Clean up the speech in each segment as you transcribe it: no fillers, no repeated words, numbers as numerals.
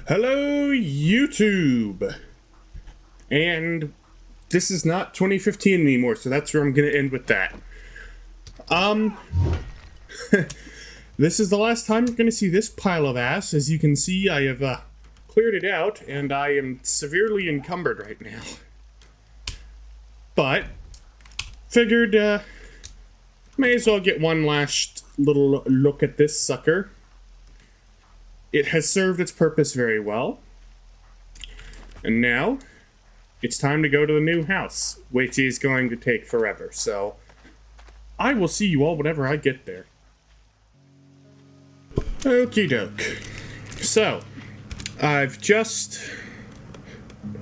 Hello, YouTube! And this is not 2015 anymore, so that's where I'm gonna end with that. This is the last time you're gonna see this pile of ass. As you can see, I have cleared it out, and I am severely encumbered right now. But, figured, may as well get one last little look at this sucker. It has served its purpose very well. And now, it's time to go to the new house, which is going to take forever. So, I will see you all whenever I get there. Okie doke. So, I've just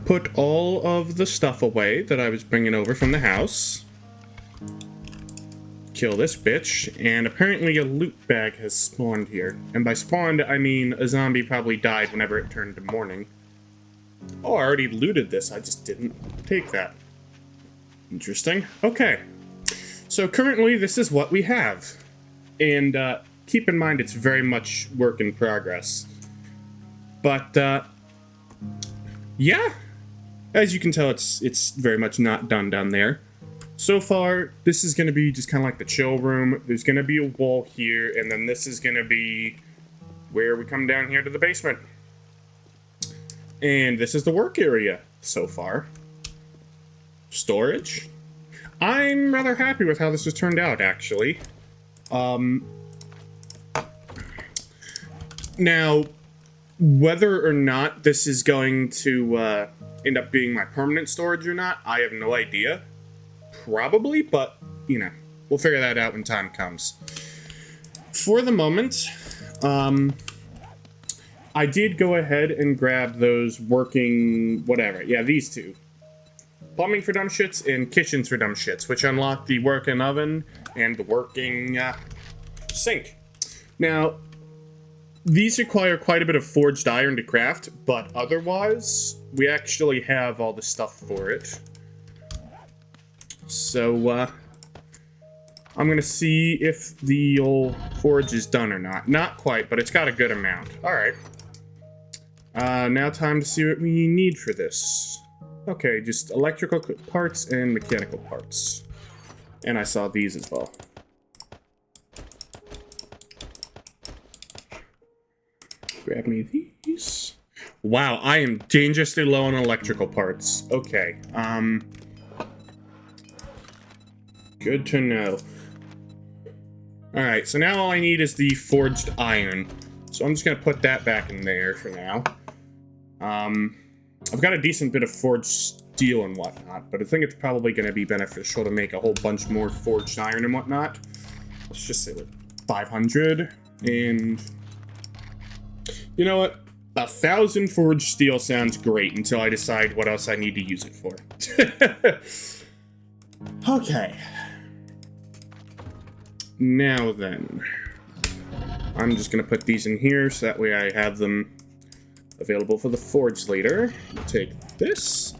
put all of the stuff away that I was bringing over from the house. Kill this bitch, and apparently a loot bag has spawned here. And by spawned, I mean a zombie probably died whenever it turned to morning. Oh, I already looted this, I just didn't take that. Interesting. Okay. So currently, this is what we have. And keep in mind, it's very much work in progress. But, yeah. As you can tell, it's very much not done down there. So far, this is going to be just kind of like the chill room. There's going to be a wall here, and then this is going to be where we come down here to the basement. And this is the work area so far. Storage. I'm rather happy with how this has turned out, actually. Now, whether or not this is going to end up being my permanent storage or not, I have no idea. Probably, but, you know, we'll figure that out when time comes. For the moment, I did go ahead and grab those working, whatever. Yeah, these two. Plumbing for dumb shits and kitchens for dumb shits, which unlock the working oven and the working sink. Now, these require quite a bit of forged iron to craft, but otherwise, we actually have all the stuff for it. So, I'm gonna see if the old forge is done or not. Not quite, but it's got a good amount. Alright. Now time to see what we need for this. Okay, just electrical parts and mechanical parts. And I saw these as well. Grab me these. Wow, I am dangerously low on electrical parts. Okay, good to know. Alright, so now all I need is the forged iron. So I'm just gonna put that back in there for now. I've got a decent bit of forged steel and whatnot, but I think it's probably gonna be beneficial to make a whole bunch more forged iron and whatnot. Let's just say like 500, and you know what? 1,000 forged steel sounds great until I decide what else I need to use it for. Okay. Now then, I'm just gonna put these in here so that way I have them available for the forge later. Take this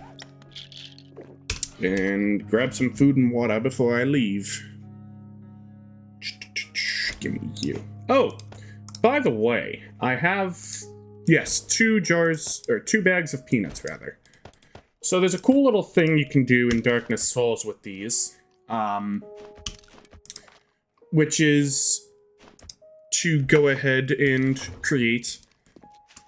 and grab some food and water before I leave. Give me you. Oh, by the way, I have, yes, 2 bags of peanuts rather. So there's a cool little thing you can do in Darkness Souls with these. Which is to go ahead and create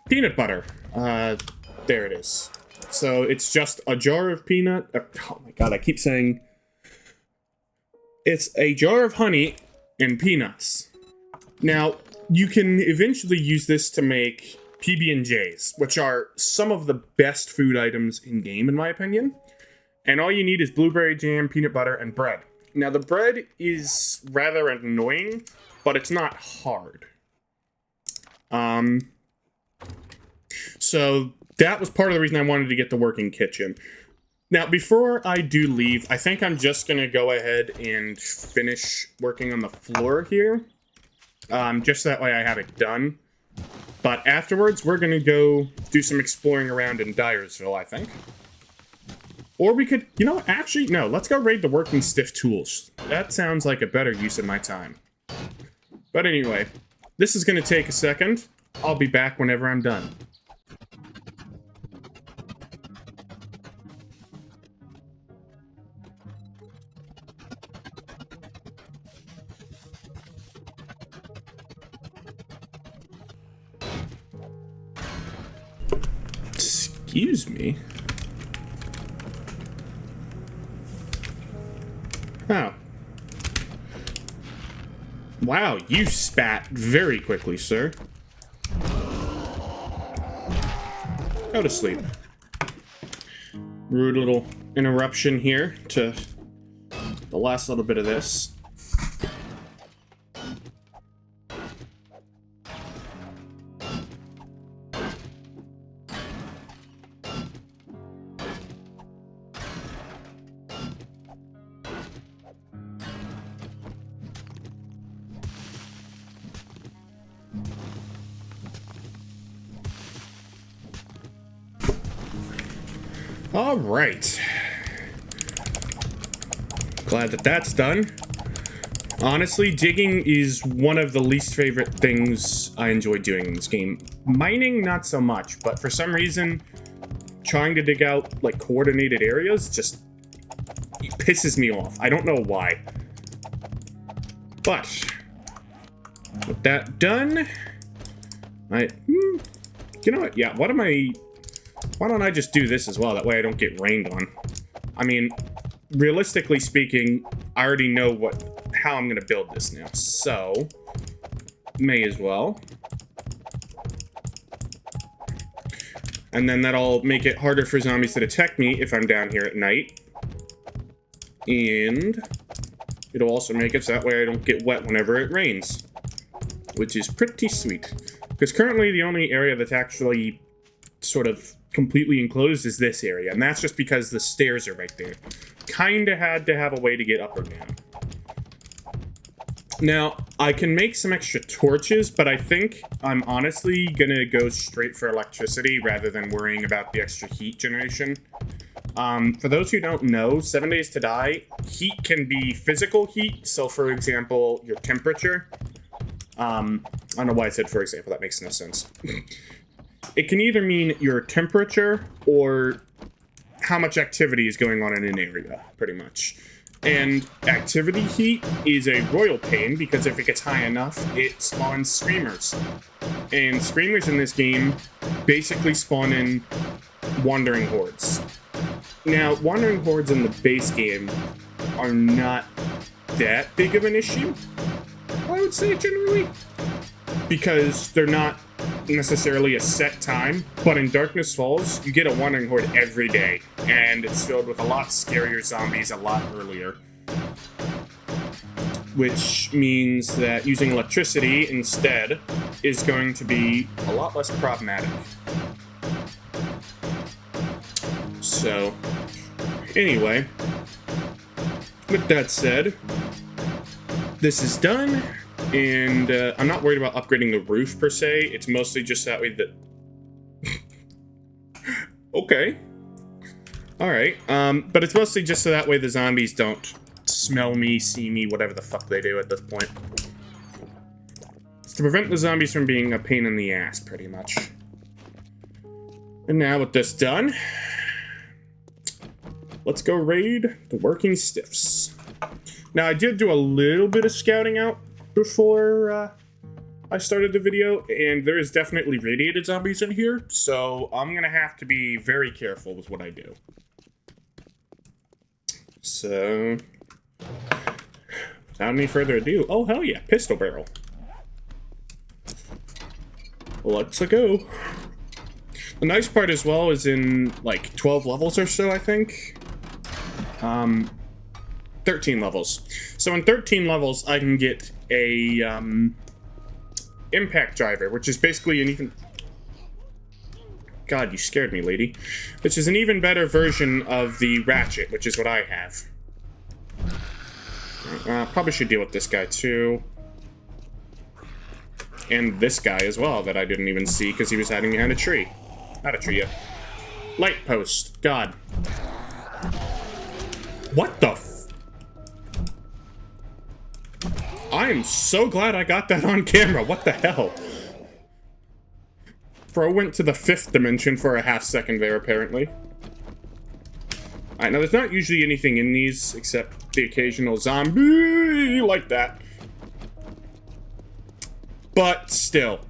peanut butter. There it is. So it's just a jar of peanut. Oh my god, I keep saying it's a jar of honey and peanuts. Now, you can eventually use this to make PB&Js, which are some of the best food items in game, in my opinion. And all you need is blueberry jam, peanut butter, and bread. Now, the bread is rather annoying, but it's not hard. So that was part of the reason I wanted to get the working kitchen. Now, before I do leave, I think I'm just going to go ahead and finish working on the floor here. Just that way I have it done. But afterwards, we're going to go do some exploring around in Dyersville, I think. Or we could, you know, actually, no, let's go raid the working stiff tools. That sounds like a better use of my time. But anyway, this is going to take a second. I'll be back whenever I'm done. Excuse me? Oh. Wow, you spat very quickly, sir. Go to sleep. Rude little interruption here to the last little bit of this. All right. Glad that that's done. Honestly, digging is one of the least favorite things I enjoy doing in this game. Mining, not so much, but for some reason, trying to dig out, like, coordinated areas just pisses me off. I don't know why. But, with that done, you know what? Yeah, why don't I just do this as well? That way I don't get rained on. I mean, realistically speaking, I already know how I'm gonna build this now, so may as well. And then that'll make it harder for zombies to detect me if I'm down here at night. And it'll also make it so that way I don't get wet whenever it rains, which is pretty sweet. Because currently the only area that's actually sort of completely enclosed is this area, and that's just because the stairs are right there. Kinda had to have a way to get up or down. Now, I can make some extra torches, but I think I'm honestly gonna go straight for electricity rather than worrying about the extra heat generation. For those who don't know, 7 Days to Die, heat can be physical heat, so for example, your temperature. I don't know why I said for example, that makes no sense. It can either mean your temperature or how much activity is going on in an area, pretty much. And activity heat is a royal pain because if it gets high enough, it spawns screamers. And screamers in this game basically spawn in wandering hordes. Now, wandering hordes in the base game are not that big of an issue, I would say generally, because they're not necessarily a set time, but in Darkness Falls, you get a wandering horde every day, and it's filled with a lot scarier zombies a lot earlier. Which means that using electricity instead is going to be a lot less problematic. So, anyway, with that said, this is done. And I'm not worried about upgrading the roof, per se. It's mostly just that way that... Okay. Alright. But it's mostly just so that way the zombies don't smell me, see me, whatever the fuck they do at this point. It's to prevent the zombies from being a pain in the ass, pretty much. And now with this done, let's go raid the working stiffs. Now, I did do a little bit of scouting out before I started the video, and there is definitely radiated zombies in here, so I'm gonna have to be very careful with what I do. So, without any further ado, oh hell yeah, pistol barrel. Let's go. The nice part as well is in like 12 levels or so, I think. 13 levels. So in 13 levels, I can get a impact driver, which is basically an even... God, you scared me, lady. Which is an even better version of the ratchet, which is what I have. Probably should deal with this guy too. And this guy as well, that I didn't even see because he was hiding behind a tree. Not a tree, a light post. God. What the f... I am so glad I got that on camera. What the hell? Bro went to the 5th dimension for a half second there, apparently. Alright, now there's not usually anything in these except the occasional zombie like that. But still.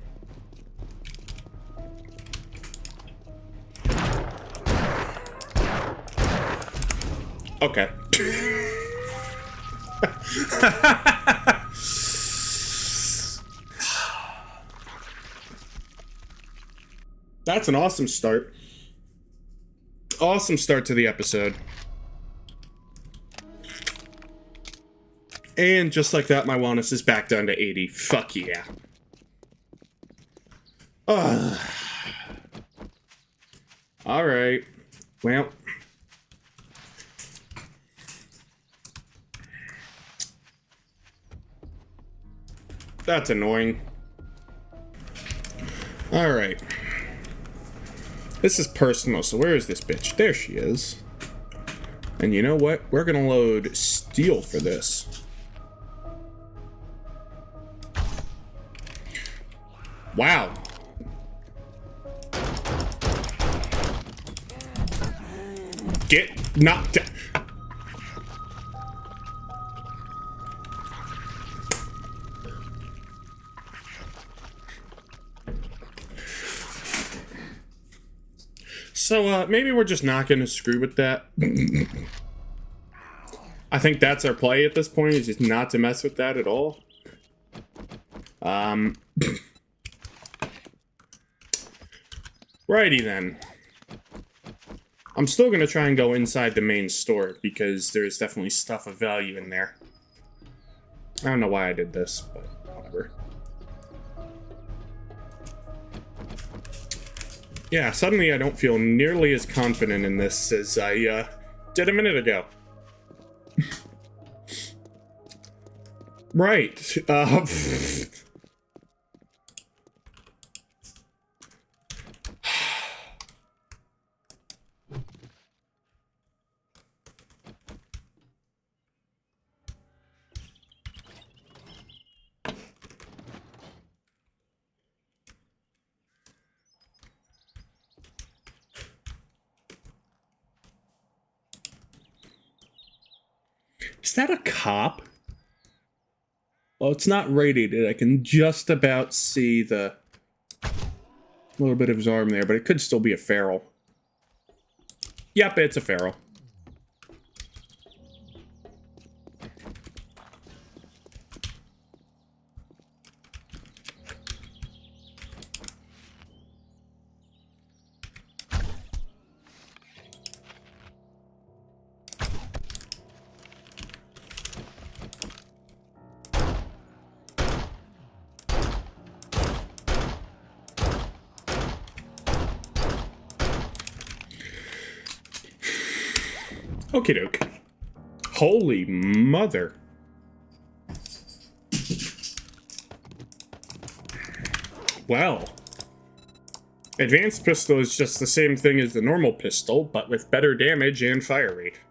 Okay. That's an awesome start. Awesome start to the episode. And just like that, my wellness is back down to 80. Fuck yeah. Alright. Well. That's annoying. Alright. This is personal, so where is this bitch? There she is. And you know what? We're gonna load steel for this. Wow. Get knocked down. So, maybe we're just not gonna screw with that. I think that's our play at this point, is just not to mess with that at all. Righty then. I'm still gonna try and go inside the main store, because there's definitely stuff of value in there. I don't know why I did this, but whatever. Yeah, suddenly I don't feel nearly as confident in this as I did a minute ago. Right. Is that a cop? Well, it's not radiated. I can just about see the little bit of his arm there, but it could still be a feral. Yep, it's a feral. Okie doke. Holy mother. Well. Advanced pistol is just the same thing as the normal pistol, but with better damage and fire rate.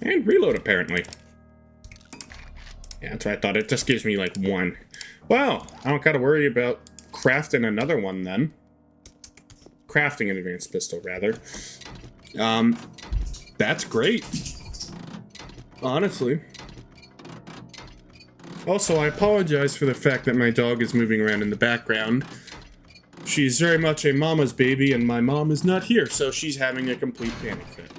And reload, apparently. Yeah, that's what I thought. It just gives me, like, one. Well, I don't gotta worry about crafting another one, then. Crafting an advanced pistol, rather. That's great. Honestly. Also, I apologize for the fact that my dog is moving around in the background. She's very much a mama's baby, and my mom is not here, so she's having a complete panic fit.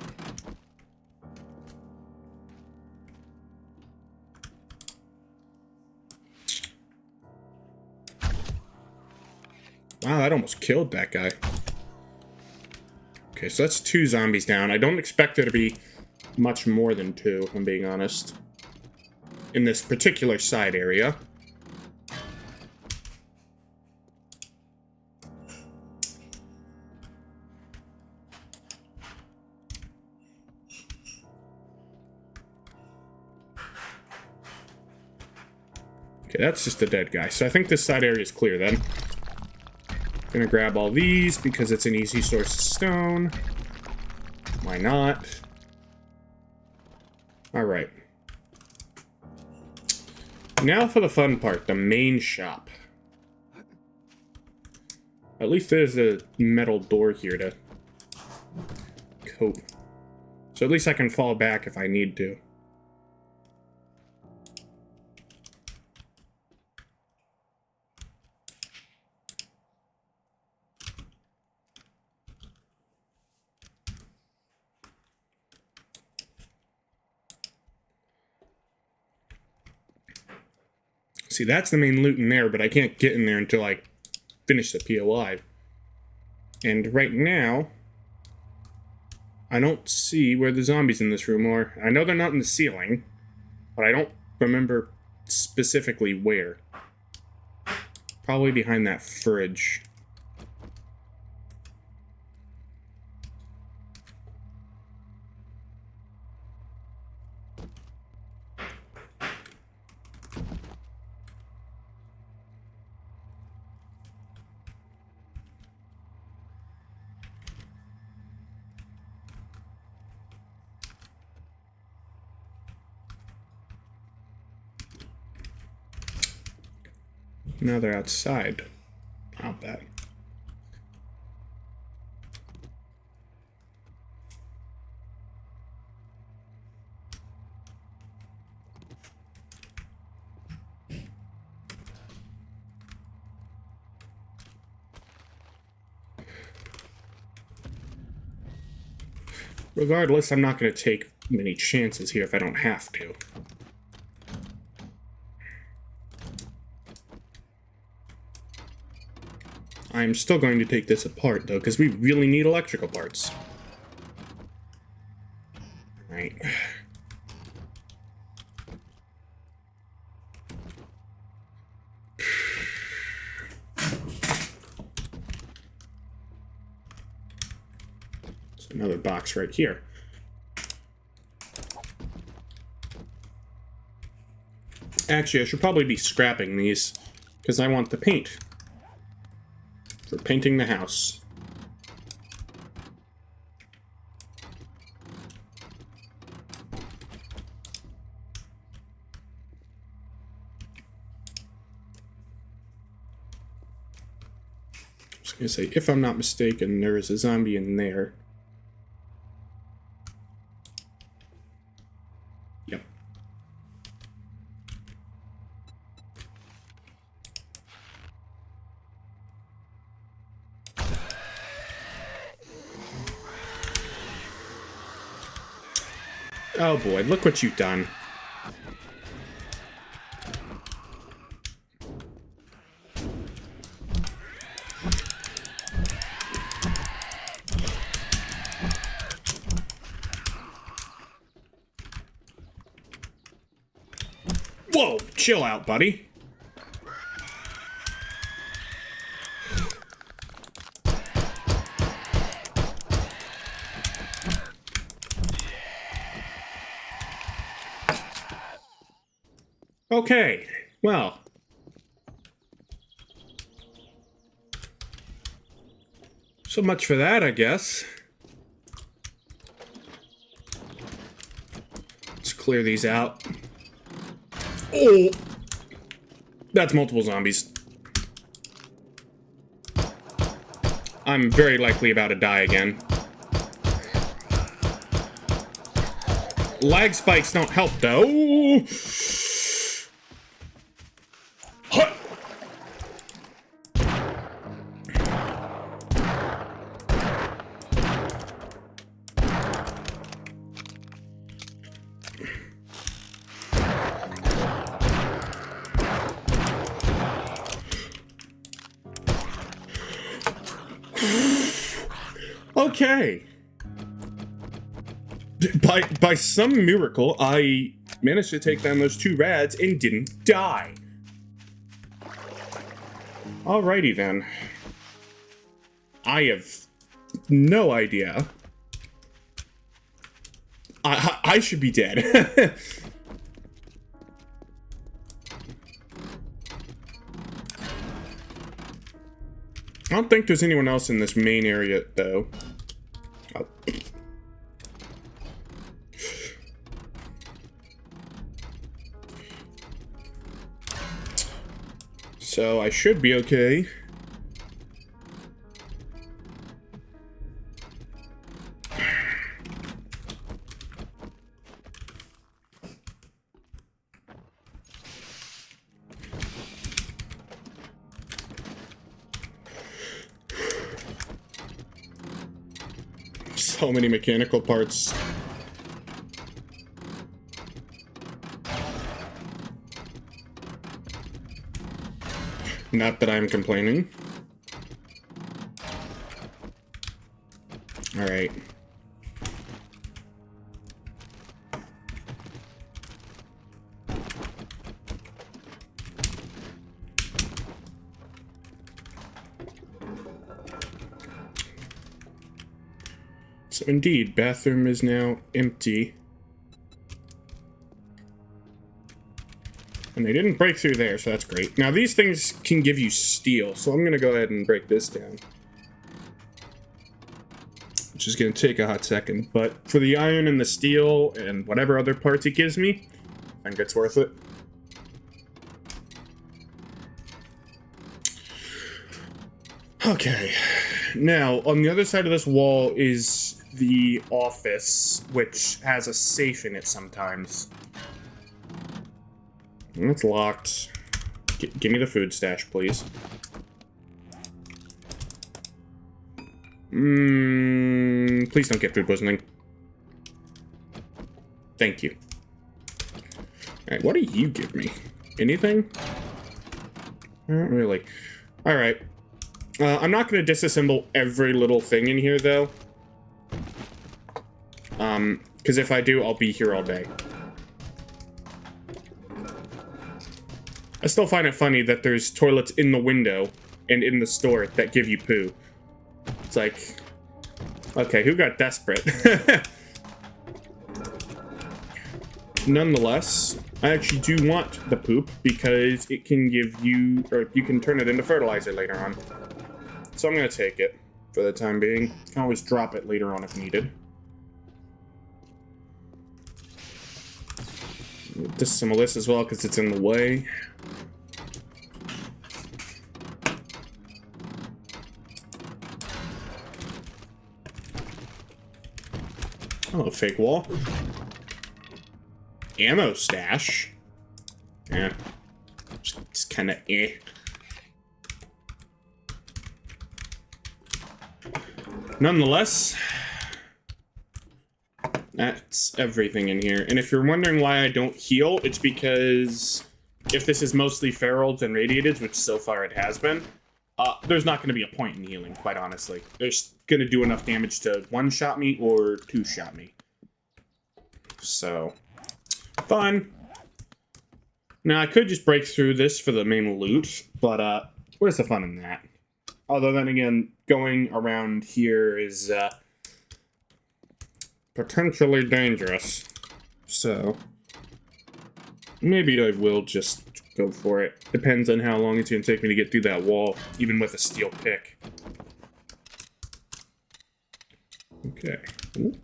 Wow, that almost killed that guy. Okay, so that's 2 zombies down. I don't expect there to be much more than 2, if I'm being honest. In this particular side area. Okay, that's just a dead guy. So I think this side area is clear then. Gonna grab all these because it's an easy source of stone. Why not? Alright. Now for the fun part, the main shop. At least there's a metal door here to cope. So at least I can fall back if I need to. See, that's the main loot in there, but I can't get in there until I finish the POI. And right now, I don't see where the zombies in this room are. I know they're not in the ceiling, but I don't remember specifically where. Probably behind that fridge. Now they're outside. Not bad. Regardless, I'm not going to take many chances here if I don't have to. I'm still going to take this apart, though, because we really need electrical parts. Right. There's another box right here. Actually, I should probably be scrapping these, because I want the paint. For painting the house. I was gonna say, if I'm not mistaken, there is a zombie in there. Yep. Oh boy, look what you've done. Whoa, chill out, buddy. Okay, well. So much for that, I guess. Let's clear these out. Oh! That's multiple zombies. I'm very likely about to die again. Lag spikes don't help, though. Okay. By some miracle, I managed to take down those two rads and didn't die. Alrighty then. I have no idea. I should be dead. I don't think there's anyone else in this main area, though. Oh. So I should be okay. So many mechanical parts. Not that I'm complaining. All right. So indeed, bathroom is now empty. And they didn't break through there, so that's great. Now these things can give you steel, so I'm gonna go ahead and break this down. Which is gonna take a hot second, but for the iron and the steel and whatever other parts it gives me, I think it's worth it. Okay, now on the other side of this wall is the office, which has a safe in it sometimes. And it's locked. Give me the food stash, please. Please don't get food poisoning. Thank you. Alright, what do you give me? Anything? Not really. Alright. I'm not going to disassemble every little thing in here, though. Because if I do, I'll be here all day. I still find it funny that there's toilets in the window and in the store that give you poo. It's like, okay, who got desperate? Nonetheless, I actually do want the poop because it can give you, or you can turn it into fertilizer later on. So I'm going to take it for the time being. I can always drop it later on if needed. Disassemble this as well because it's in the way. Oh, fake wall. Ammo stash. Yeah. It's kind of eh. Nonetheless, that's everything in here. And if you're wondering why I don't heal, it's because if this is mostly ferals and radiateds, which so far it has been, there's not going to be a point in healing, quite honestly. There's going to do enough damage to one-shot me or two-shot me. So, fun. Now, I could just break through this for the main loot, but where's the fun in that? Although then again, going around here is potentially dangerous. So, maybe I will just go for it. Depends on how long it's going to take me to get through that wall, even with a steel pick. Okay. Ooh.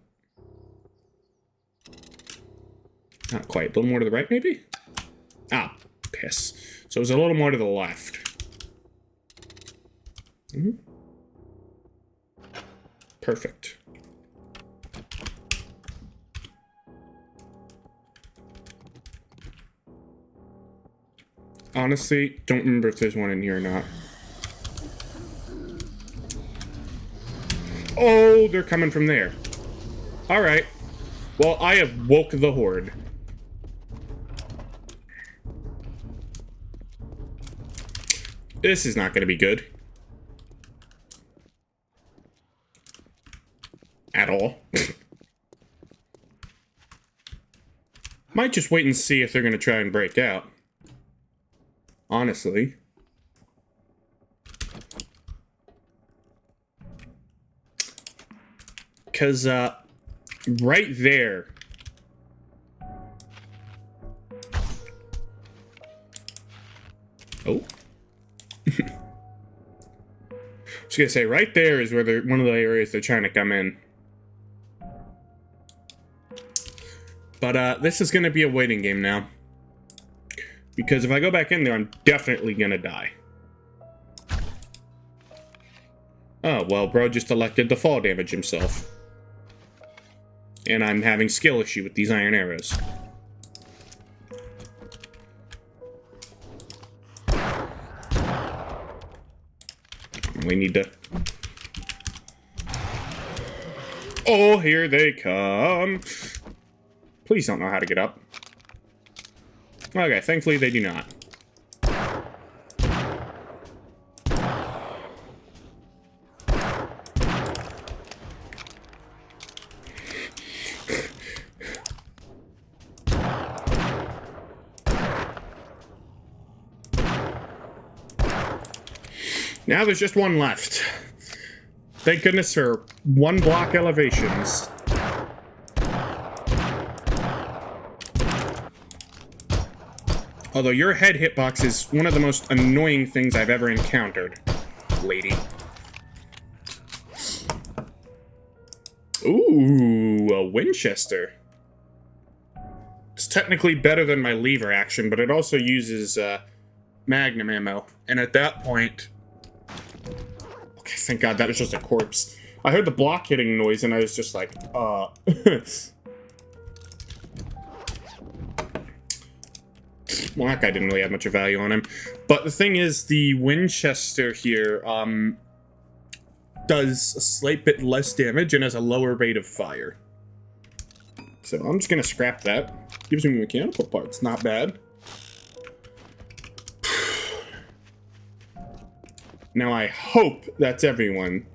Not quite. A little more to the right, maybe? Ah, piss. So it was a little more to the left. Perfect. Honestly, don't remember if there's one in here or not. Oh, they're coming from there. All right. Well, I have woke the horde. This is not going to be good. At all. Might just wait and see if they're going to try and break out. Honestly. Because, right there. Oh. I was going to say, right there is where they're, one of the areas they're trying to come in. But, this is going to be a waiting game now. Because if I go back in there, I'm definitely going to die. Oh, well, bro just elected to fall damage himself. And I'm having skill issue with these iron arrows. We need to... Oh, here they come. Please don't know how to get up. Okay, thankfully they do not. Now there's just one left. Thank goodness for one block elevations. Although your head hitbox is one of the most annoying things I've ever encountered, lady. Ooh, a Winchester. It's technically better than my lever action, but it also uses magnum ammo. And at that point... Okay, thank God that was just a corpse. I heard the block hitting noise and I was just like, Well, that guy didn't really have much of value on him. But the thing is, the Winchester here does a slight bit less damage and has a lower rate of fire. So I'm just going to scrap that. Gives me mechanical parts. Not bad. Now I hope that's everyone.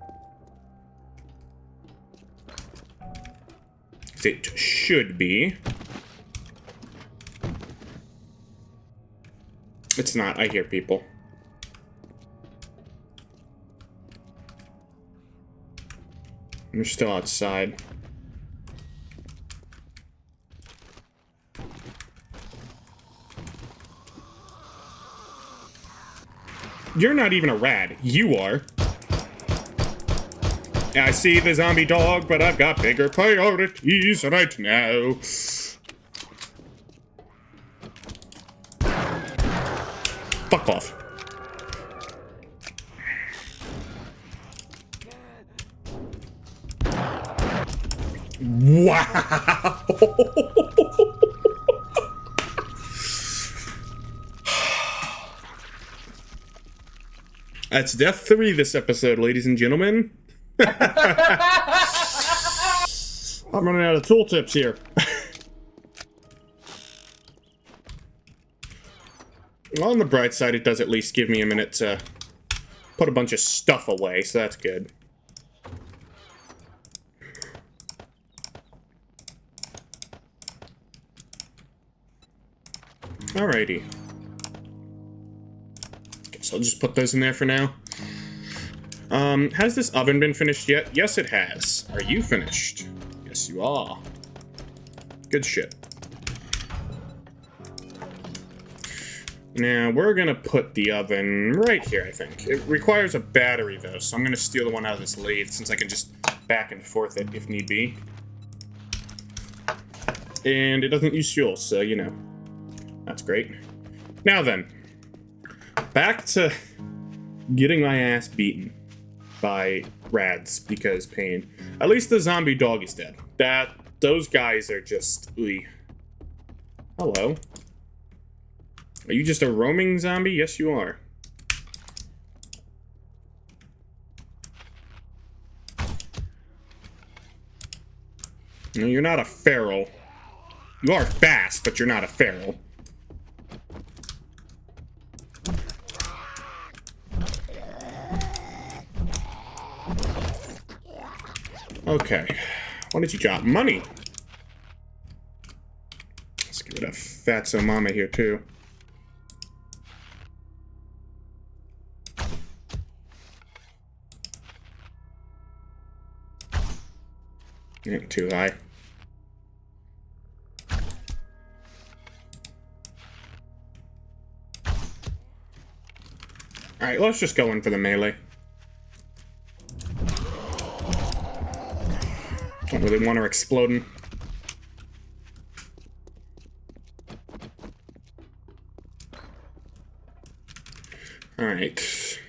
It should be. It's not. I hear people. They're still outside. You're not even a rad. You are. I see the zombie dog, but I've got bigger priorities right now. Fuck off. Wow. That's death 3 this episode, ladies and gentlemen. I'm running out of tooltips here. On the bright side, it does at least give me a minute to put a bunch of stuff away, so that's good. Alrighty. Guess I'll just put those in there for now. Has this oven been finished yet? Yes, it has. Are you finished? Yes, you are. Good shit. Now, we're gonna put the oven right here, I think. It requires a battery, though, so I'm gonna steal the one out of this lathe, since I can just back and forth it if need be. And it doesn't use fuel, so, you know. That's great. Now then. Back to getting my ass beaten by rads because pain. At least the zombie dog is dead. Those guys are just... Ooey. Hello. Are you just a roaming zombie? Yes, you are. No, you're not a feral. You are fast, but you're not a feral. Okay. Why did you drop money? Let's get rid of Fatso Mama here, too. Ain't too high. Alright, let's just go in for the melee. Don't really want her exploding. Alright.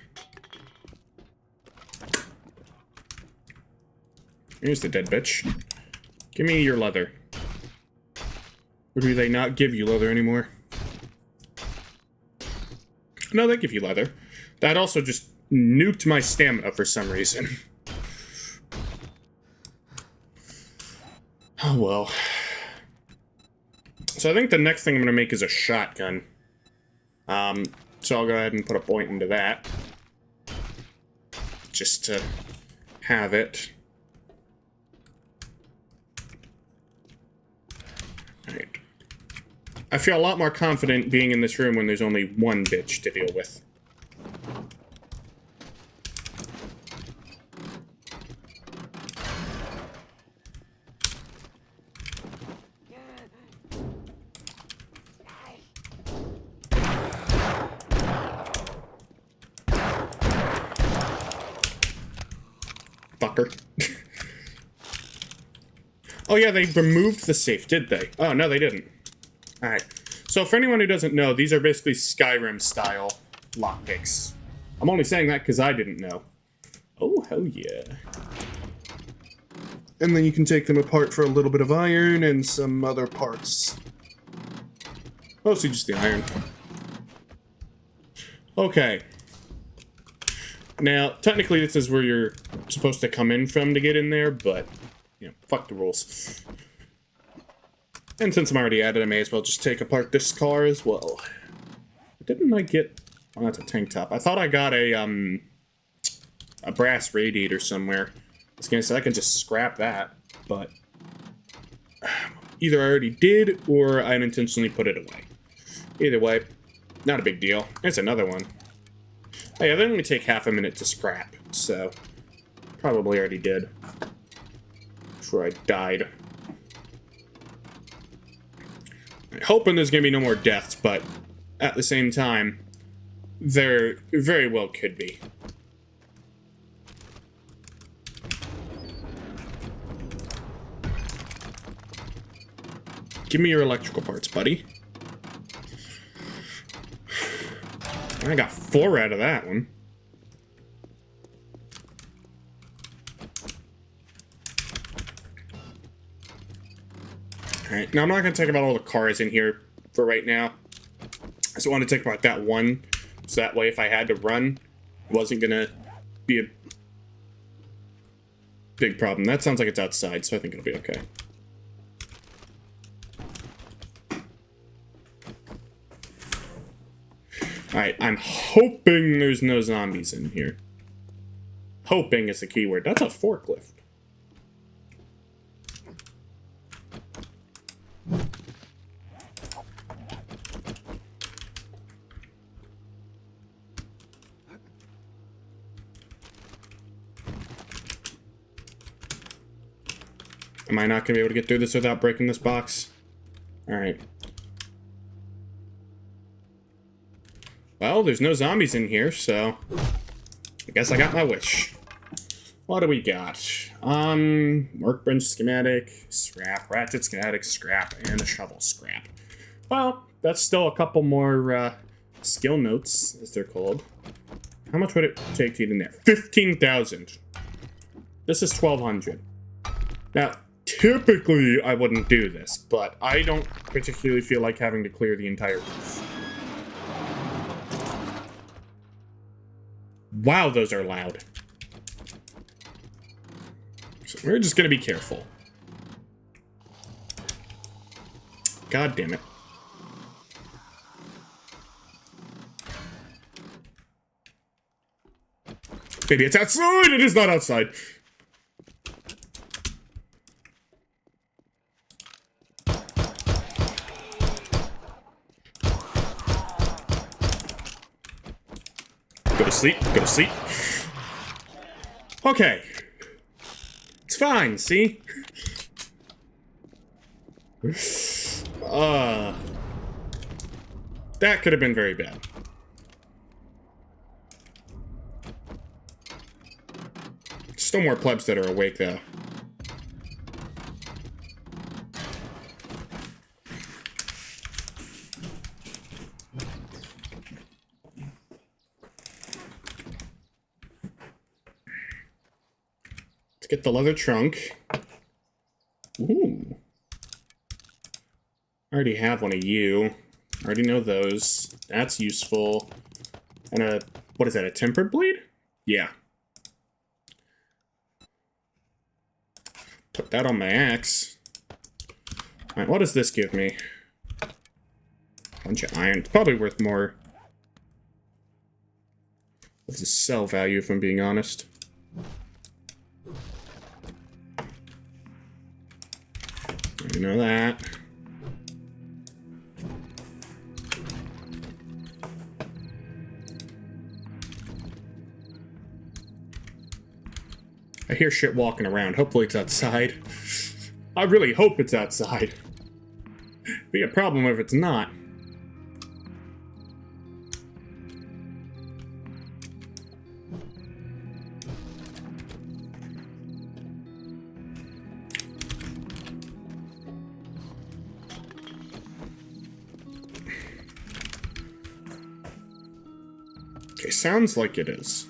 Here's the dead bitch. Give me your leather. Or do they not give you leather anymore? No, they give you leather. That also just nuked my stamina for some reason. Oh well. So I think the next thing I'm going to make is a shotgun. So I'll go ahead and put a point into that. Just to have it. Alright. I feel a lot more confident being in this room when there's only one bitch to deal with. fucker. Oh yeah, they removed the safe, did they? Oh, no, they didn't. Alright. So for anyone who doesn't know, these are basically Skyrim-style lockpicks. I'm only saying that because I didn't know. Oh, hell yeah. And then you can take them apart for a little bit of iron and some other parts. Mostly just the iron. Okay. Now, technically this is where you're supposed to come in from to get in there, but, you know, fuck the rules. And since I'm already at it, I may as well just take apart this car as well. Didn't I get... Oh, that's a tank top. I thought I got a brass radiator somewhere. I was gonna say I could just scrap that, but... Either I already did, or I unintentionally put it away. Either way, not a big deal. There's another one. Oh yeah, they only take half a minute to scrap, so... Probably already did. Before I died. Hoping there's gonna be no more deaths, but at the same time, there very well could be. Give me your electrical parts, buddy. I got 4 out of that one. Alright, now I'm not going to talk about all the cars in here for right now. I just want to talk about that one, so that way if I had to run, it wasn't going to be a big problem. That sounds like it's outside, so I think it'll be okay. Alright, I'm hoping there's no zombies in here. Hoping is the key word. That's a forklift. Am I not going to be able to get through this without breaking this box? Alright. Well, there's no zombies in here, so... I guess I got my wish. What do we got? Workbench schematic, scrap, ratchet schematic, scrap, and a shovel scrap. Well, that's still a couple more, skill notes, as they're called. How much would it take to get in there? 15,000. This is 1,200. Now, typically I wouldn't do this, but I don't particularly feel like having to clear the entire roof. Wow, those are loud. So we're just gonna be careful. God damn it. Maybe it's outside! It is not outside! Go to sleep, go to sleep. Okay. It's fine, see? That could have been very bad. Still more plebs that are awake, though. Let's get the leather trunk. Ooh. I already have one of you. I already know those. That's useful. And a... what is that, a tempered blade? Yeah. Put that on my axe. Alright, what does this give me? Bunch of iron. It's probably worth more. What's the sell value, if I'm being honest? You know that. I hear shit walking around. Hopefully it's outside. I really hope it's outside. Be a problem if it's not. Okay, sounds like it is.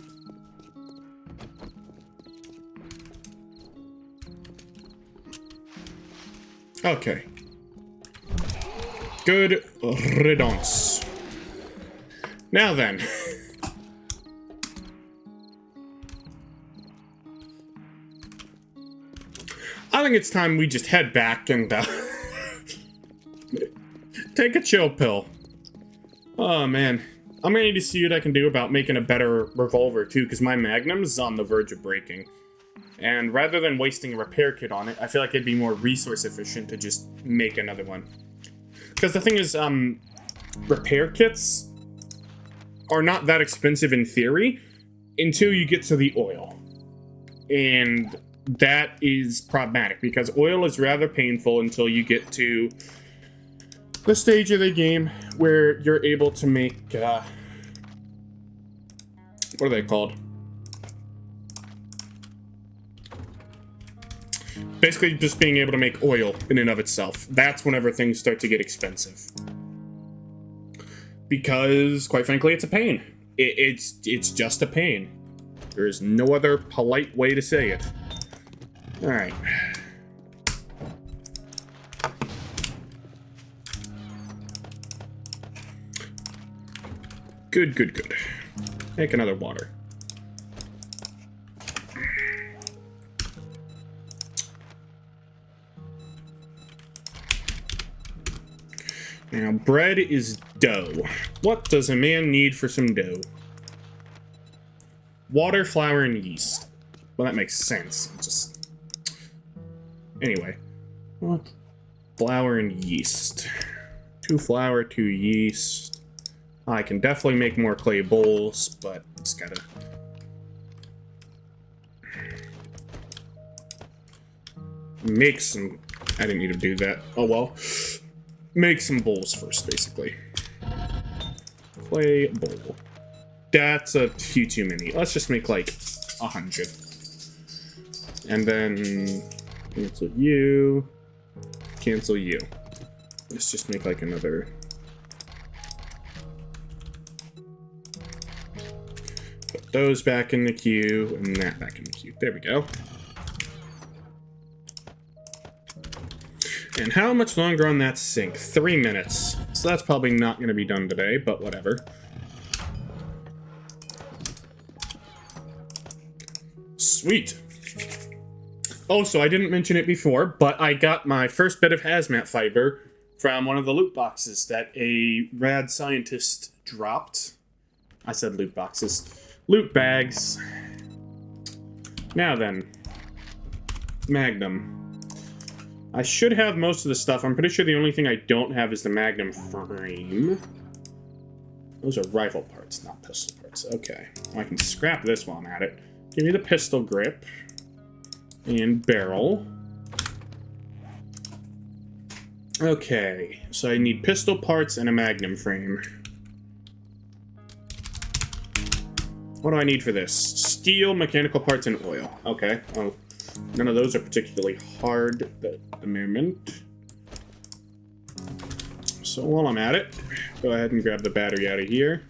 Okay. Good riddance. Now then. I think it's time we just head back and take a chill pill. Oh man. I'm gonna need to see what I can do about making a better revolver too, because my Magnum's on the verge of breaking. And rather than wasting a repair kit on it, I feel like it'd be more resource efficient to just make another one. Because the thing is, repair kits are not that expensive in theory until you get to the oil. And that is problematic because oil is rather painful until you get to the stage of the game where you're able to make, what are they called? Basically just being able to make oil in and of itself. That's whenever things start to get expensive. Because, quite frankly, it's a pain. It's just a pain. There is no other polite way to say it. Alright. Good, good, good. Make another water. Now, bread is dough. What does a man need for some dough? Water, flour, and yeast. Well, that makes sense. Just... Anyway. What? Flour and yeast. 2 flour, 2 yeast. I can definitely make more clay bowls, but just gotta... make some... I didn't need to do that. Oh well. Make some bowls first, basically. Clay bowl. That's a few too many. Let's just make like 100. And then cancel you. Cancel you. Let's just make like another. Put those back in the queue and that back in the queue. There we go. And how much longer on that sink? 3 minutes. So that's probably not going to be done today, but whatever. Sweet. Oh, so I didn't mention it before, but I got my first bit of hazmat fiber from one of the loot boxes that a rad scientist dropped. I said loot boxes. Loot bags. Now then. Magnum. I should have most of the stuff. I'm pretty sure the only thing I don't have is the Magnum frame. Those are rifle parts, not pistol parts. Okay. Well, I can scrap this while I'm at it. Give me the pistol grip. And barrel. Okay. So I need pistol parts and a Magnum frame. What do I need for this? Steel, mechanical parts, and oil. Okay. Well, none of those are particularly hard at the moment. So while I'm at it, go ahead and grab the battery out of here.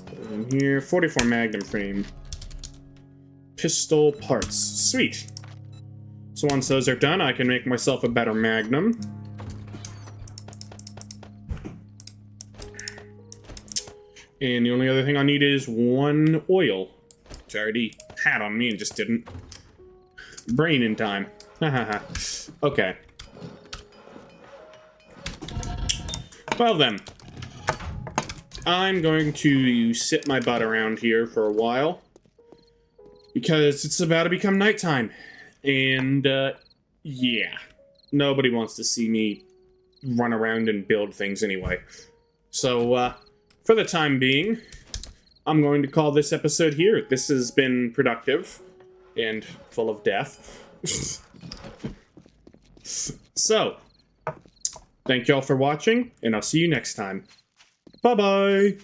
Put it in here. 44 Magnum frame. Pistol parts. Sweet. So once those are done, I can make myself a better Magnum. And the only other thing I need is 1 oil, which I already had on me and just didn't. Brain in time. Okay. Well then. I'm going to sit my butt around here for a while. Because it's about to become nighttime. And, yeah. Nobody wants to see me run around and build things anyway. So, for the time being, I'm going to call this episode here. This has been productive. And full of death. So, thank y'all for watching, and I'll see you next time. Bye-bye!